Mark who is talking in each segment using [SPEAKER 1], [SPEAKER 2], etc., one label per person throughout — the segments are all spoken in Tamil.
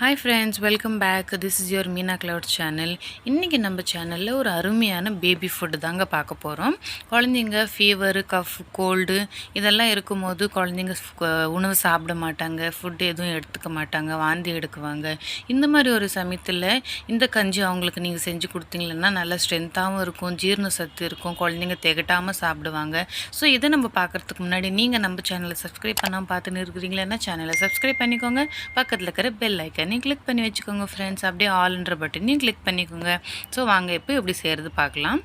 [SPEAKER 1] Hi friends, welcome back. This is your Meena Cloud channel. இன்னைக்கு நம்ம சேனல்ல ஒரு அருமையான பேபி ஃபுட் தாங்க பார்க்க போறோம். குழந்தைங்க ஃபீவர், கஃப், கோல்டு இதெல்லாம் இருக்கும்போது குழந்தைங்க உணவு சாப்பிட மாட்டாங்க, ஃபுட் எதுவும் எடுத்துக்க மாட்டாங்க, வாந்தி எடுக்குவாங்க. இந்த மாதிரி ஒரு சமயத்தில் இந்த கஞ்சி அவங்களுக்கு நீங்கள் செஞ்சு கொடுத்தீங்கன்னா நல்ல ஸ்ட்ரென்த்தாகவும் இருக்கும், ஜீரண சத்து இருக்கும், குழந்தைங்க திகட்டாமல் சாப்பிடுவாங்க. ஸோ இதை நம்ம பார்க்குறதுக்கு முன்னாடி நீங்கள் நம்ம சேனலை சப்ஸ்கிரைப் பண்ணாமல் பார்த்துன்னு இருக்கிறீங்களா சேனலை சப்ஸ்கிரைப் பண்ணிக்கோங்க. பக்கத்தில் இருக்கிற பெல் ஐக்கன் கிளிக் பண்ணி வச்சுக்கோங்க ஃப்ரெண்ட்ஸ். அப்படியே ஆல்ன்ற பட்டனையும் கிளிக் பண்ணிக்கோங்க. ஸோ வாங்க இப்போ எப்படி செய்கிறது பார்க்கலாம்.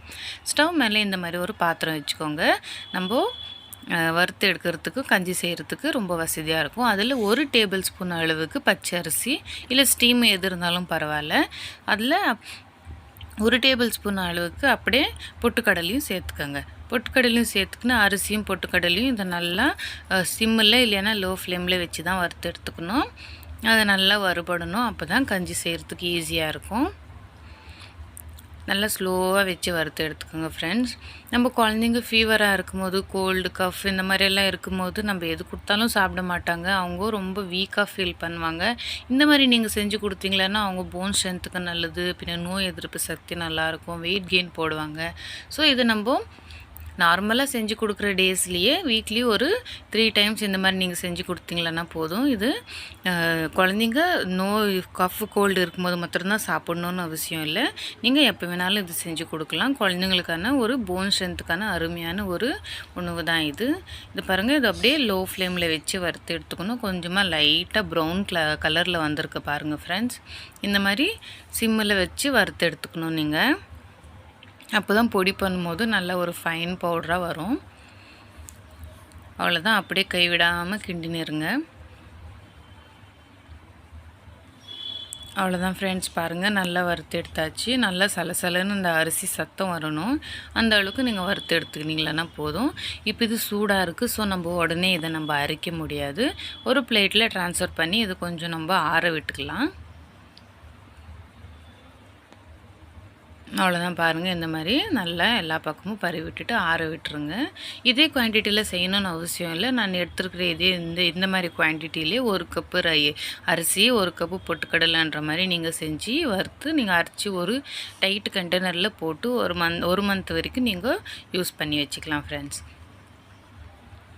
[SPEAKER 1] ஸ்டவ் மேலே இந்த மாதிரி ஒரு பாத்திரம் வச்சுக்கோங்க. நம்ம வறுத்து எடுக்கிறதுக்கு கஞ்சி செய்கிறதுக்கு ரொம்ப வசதியாக இருக்கும். அதில் 1 டேபிள் ஸ்பூன் அளவுக்கு பச்சை அரிசி இல்லை ஸ்டீம் எது இருந்தாலும் பரவாயில்ல. அதில் 1 டேபிள் ஸ்பூன் அளவுக்கு அப்படியே பொட்டுக்கடலையும் சேர்த்துக்கோங்க. பொட்டுக்கடலையும் சேர்த்துக்கின்னு அரிசியும் பொட்டுக்கடலையும் இதை நல்லா சிம்மில் இல்லைன்னா லோ ஃப்ளேமில் வச்சு தான் வறுத்து எடுத்துக்கணும். அதை நல்லா வறுபடணும். அப்போ தான் கஞ்சி செய்கிறதுக்கு ஈஸியாக இருக்கும். நல்லா ஸ்லோவாக வச்சு வறுத்து எடுத்துக்கோங்க ஃப்ரெண்ட்ஸ். நம்ம குழந்தைங்க ஃபீவராக இருக்கும்போது, கோல்டு, கஃப் இந்த மாதிரியெல்லாம் இருக்கும்போது நம்ம எது கொடுத்தாலும் சாப்பிட மாட்டாங்க. அவங்க ரொம்ப வீக்காக ஃபீல் பண்ணுவாங்க. இந்த மாதிரி நீங்கள் செஞ்சு கொடுத்தீங்களன்னா அவங்க போன் ஸ்ட்ரென்த்துக்கு நல்லது, பின்ன நோய் எதிர்ப்பு சக்தி நல்லாயிருக்கும், வெயிட் கெயின் போடுவாங்க. ஸோ இது நம்ம நார்மலாக செஞ்சு கொடுக்குற டேஸ்லேயே வீக்லி ஒரு 3 டைம்ஸ் இந்த மாதிரி நீங்கள் செஞ்சு கொடுத்தீங்களன்னா போதும். இது குழந்தைங்க நோய் கஃப் கோல்டு இருக்கும்போது மட்டும்தான் சாப்பிட்ணுன்னு அவசியம் இல்லை. நீங்கள் எப்போ வேணாலும் இது செஞ்சு கொடுக்கலாம். குழந்தைங்களுக்கான ஒரு போன் ஸ்ட்ரென்த்துக்கான அருமையான ஒரு உணவு தான் இது. இது பாருங்கள், இது அப்படியே லோ ஃப்ளேமில் வச்சு வறுத்து எடுத்துக்கணும். கொஞ்சமாக லைட்டாக ப்ரௌன் கலரில் வந்திருக்கு பாருங்கள் ஃப்ரெண்ட்ஸ். இந்த மாதிரி சிம்மில் வச்சு வறுத்து எடுத்துக்கணும் நீங்கள். அப்போ தான் பொடி பண்ணும்போது நல்ல ஒரு ஃபைன் பவுடராக வரும். அவ்வளோதான், அப்படியே கைவிடாமல் கிண்டினிருங்க. அவ்வளோதான் ஃப்ரெண்ட்ஸ், பாருங்கள் நல்லா வறுத்து எடுத்தாச்சு. நல்லா சலசலன்னு இந்த அரிசி சத்தம் வரணும். அந்த அளவுக்கு நீங்கள் வறுத்து எடுத்துக்கினீங்களன்னா போதும். இப்போ இது சூடாக இருக்குது. ஸோ நம்ம உடனே இதை நம்ம அரைக்க முடியாது. ஒரு பிளேட்டில் ட்ரான்ஸ்ஃபர் பண்ணி இது கொஞ்சம் நம்ம ஆற விட்டுக்கலாம். அவ்வளோதான் பாருங்கள், இந்த மாதிரி நல்லா எல்லா பக்கமும் பரவி விட்டுட்டு ஆற விட்டுருங்க. இதே குவான்டிட்டியில் செய்யணும்னு அவசியம் இல்லை. நான் எடுத்துருக்கிற இந்த மாதிரி குவான்டிட்டிலே 1 கப்பு அரிசி, 1 கப்பு பொட்டுக்கடலைன்ற மாதிரி நீங்கள் செஞ்சு வறுத்து நீங்கள் அரைச்சி ஒரு டைட் கண்டெய்னரில் போட்டு ஒரு மந்த் வரைக்கும் நீங்கள் யூஸ் பண்ணி வச்சுக்கலாம் ஃப்ரெண்ட்ஸ்.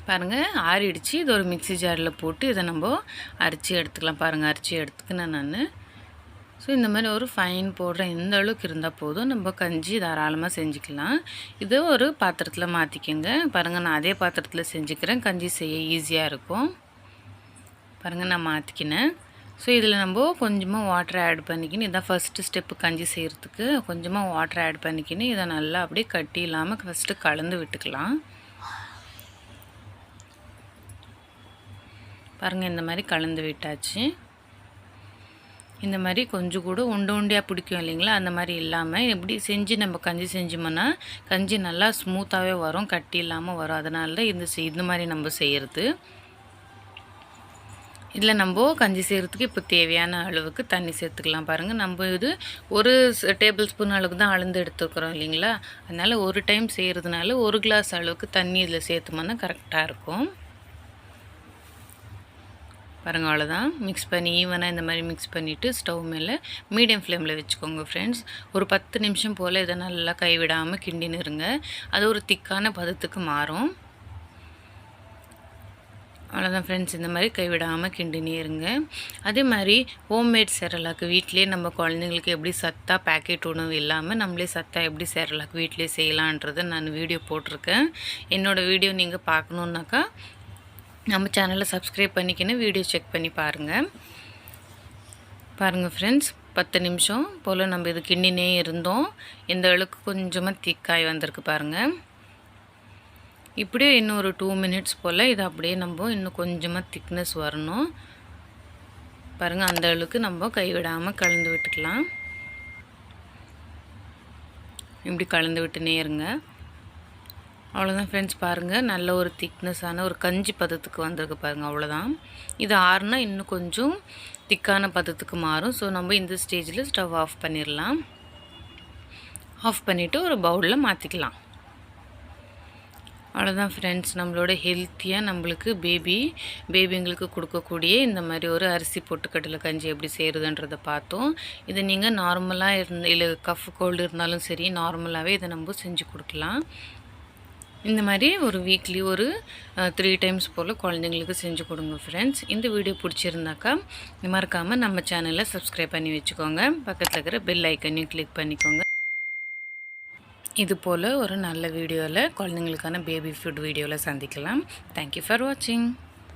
[SPEAKER 1] பாருங்கள் ஆறிடுச்சு. இது ஒரு மிக்ஸி ஜாரில் போட்டு இதை நம்ம அரைச்சி எடுத்துக்கலாம். பாருங்கள் அரைச்சி எடுத்துக்கினேன் நான். ஸோ இந்த மாதிரி ஒரு ஃபைன் போடுற இந்த அளவுக்கு இருந்தால் போதும். நம்ம கஞ்சி தாராளமாக செஞ்சுக்கலாம். இதை ஒரு பாத்திரத்தில் மாற்றிக்கோங்க. பாருங்கள், நான் அதே பாத்திரத்தில் செஞ்சுக்கிறேன். கஞ்சி செய்ய ஈஸியாக இருக்கும். பாருங்கள், நான் மாற்றிக்கினேன். ஸோ இதில் நம்ம கொஞ்சமாக வாட்டர் ஆட் பண்ணிக்கின்னு, இதான் ஃபஸ்ட்டு ஸ்டெப்பு கஞ்சி செய்கிறதுக்கு. கொஞ்சமாக வாட்டர் ஆட் பண்ணிக்கின்னு இதை நல்லா அப்படியே கட்டி இல்லாமல் ஃபஸ்ட்டு கலந்து விட்டுக்கலாம். பாருங்கள், இந்த மாதிரி கலந்து விட்டாச்சு. இந்த மாதிரி கொஞ்சம் கூட உண்டியாக பிடிக்கும் இல்லைங்களா, அந்த மாதிரி இல்லாமல் எப்படி செஞ்சு நம்ம கஞ்சி செஞ்சோம்னா கஞ்சி நல்லா ஸ்மூத்தாகவே வரும், கட்டி இல்லாமல் வரும். அதனால தான் இந்த மாதிரி நம்ம செய்கிறது. இதில் நம்ம கஞ்சி செய்கிறதுக்கு இப்போ தேவையான அளவுக்கு தண்ணி சேர்த்துக்கலாம். பாருங்கள், நம்ம இது 1 டேபிள் ஸ்பூன் அளவுக்கு தான் அளந்து எடுத்துக்கிறோம் இல்லைங்களா. அதனால் ஒரு டைம் செய்கிறதுனால 1 கிளாஸ் அளவுக்கு தண்ணி இதில் சேர்த்துமோன்னா கரெக்டாக இருக்கும். பாருங்கள், அவ்வளோதான். மிக்ஸ் பண்ணி ஈவனாக இந்த மாதிரி மிக்ஸ் பண்ணிவிட்டு ஸ்டவ் மேலே மீடியம் ஃப்ளேமில் வச்சுக்கோங்க ஃப்ரெண்ட்ஸ். ஒரு 10 நிமிஷம் போல் இதை நல்லா கைவிடாமல் கிண்டின்னு இருங்க. அது ஒரு திக்கான பதத்துக்கு மாறும். அவ்வளோதான் ஃப்ரெண்ட்ஸ், இந்த மாதிரி கைவிடாமல் கிண்டினே இருங்க. அதே மாதிரி ஹோம்மேட் செரலாக்கு வீட்டிலே நம்ம குழந்தைங்களுக்கு எப்படி சத்தாக பேக்கெட் உணவு இல்லாமல் நம்மளே சத்தாக எப்படி செரலாக்கு வீட்டிலே செய்யலான்றதை நான் வீடியோ போட்டிருக்கேன். என்னோடய வீடியோ நீங்கள் பார்க்கணுன்னாக்கா நம்ம சேனலை சப்ஸ்கிரைப் பண்ணிக்கின்னு வீடியோ செக் பண்ணி பாருங்கள். பாருங்கள் ஃப்ரெண்ட்ஸ், 10 நிமிஷம் போல் நம்ம இது கிண்டினே இருந்தோம். இந்த அளவுக்கு கொஞ்சமாக திக்காய் வந்திருக்கு பாருங்கள். இப்படியே இன்னும் ஒரு 2 மினிட்ஸ் போல் இது அப்படியே நம்ம இன்னும் கொஞ்சமாக திக்னஸ் வரணும். பாருங்கள், அந்த அளவுக்கு நம்ம கைவிடாமல் கலந்து விட்டுக்கலாம். இப்படி கலந்து விட்டுனே இருங்க. அவ்வளோதான் ஃப்ரெண்ட்ஸ், பாருங்கள் நல்ல ஒரு திக்னஸான ஒரு கஞ்சி பதத்துக்கு வந்திருக்கு பாருங்கள். அவ்வளோதான். இது ஆறுனா இன்னும் கொஞ்சம் திக்கான பதத்துக்கு மாறும். ஸோ நம்ம இந்த ஸ்டேஜில் ஸ்டவ் ஆஃப் பண்ணிடலாம். ஆஃப் பண்ணிவிட்டு ஒரு பவுலில் மாற்றிக்கலாம். அவ்வளோதான் ஃப்ரெண்ட்ஸ், நம்மளோட ஹெல்த்தியாக நம்மளுக்கு பேபிங்களுக்கு கொடுக்கக்கூடிய இந்த மாதிரி ஒரு அரிசி பொட்டுக்கடலை கஞ்சி எப்படி செய்கிறதுன்றதை பார்த்தோம். இதை நீங்கள் நார்மலாக இல்லை கஃப் கோல்டு இருந்தாலும் சரி, நார்மலாகவே இதை நம்ம செஞ்சு கொடுக்கலாம். இந்த மாதிரி ஒரு வீக்லி ஒரு 3 டைம்ஸ் போல் குழந்தைங்களுக்கு செஞ்சு கொடுங்க ஃப்ரெண்ட்ஸ். இந்த வீடியோ பிடிச்சிருந்தாக்கா மறக்காமல் நம்ம சேனலை சப்ஸ்கிரைப் பண்ணி வச்சுக்கோங்க. பக்கத்தில் இருக்கிற பெல் ஐக்கனையும் கிளிக் பண்ணிக்கோங்க. இது போல் ஒரு நல்ல வீடியோவில் குழந்தைங்களுக்கான பேபி ஃபுட் வீடியோவில் சந்திக்கலாம். தேங்க்யூ ஃபார் வாட்சிங்.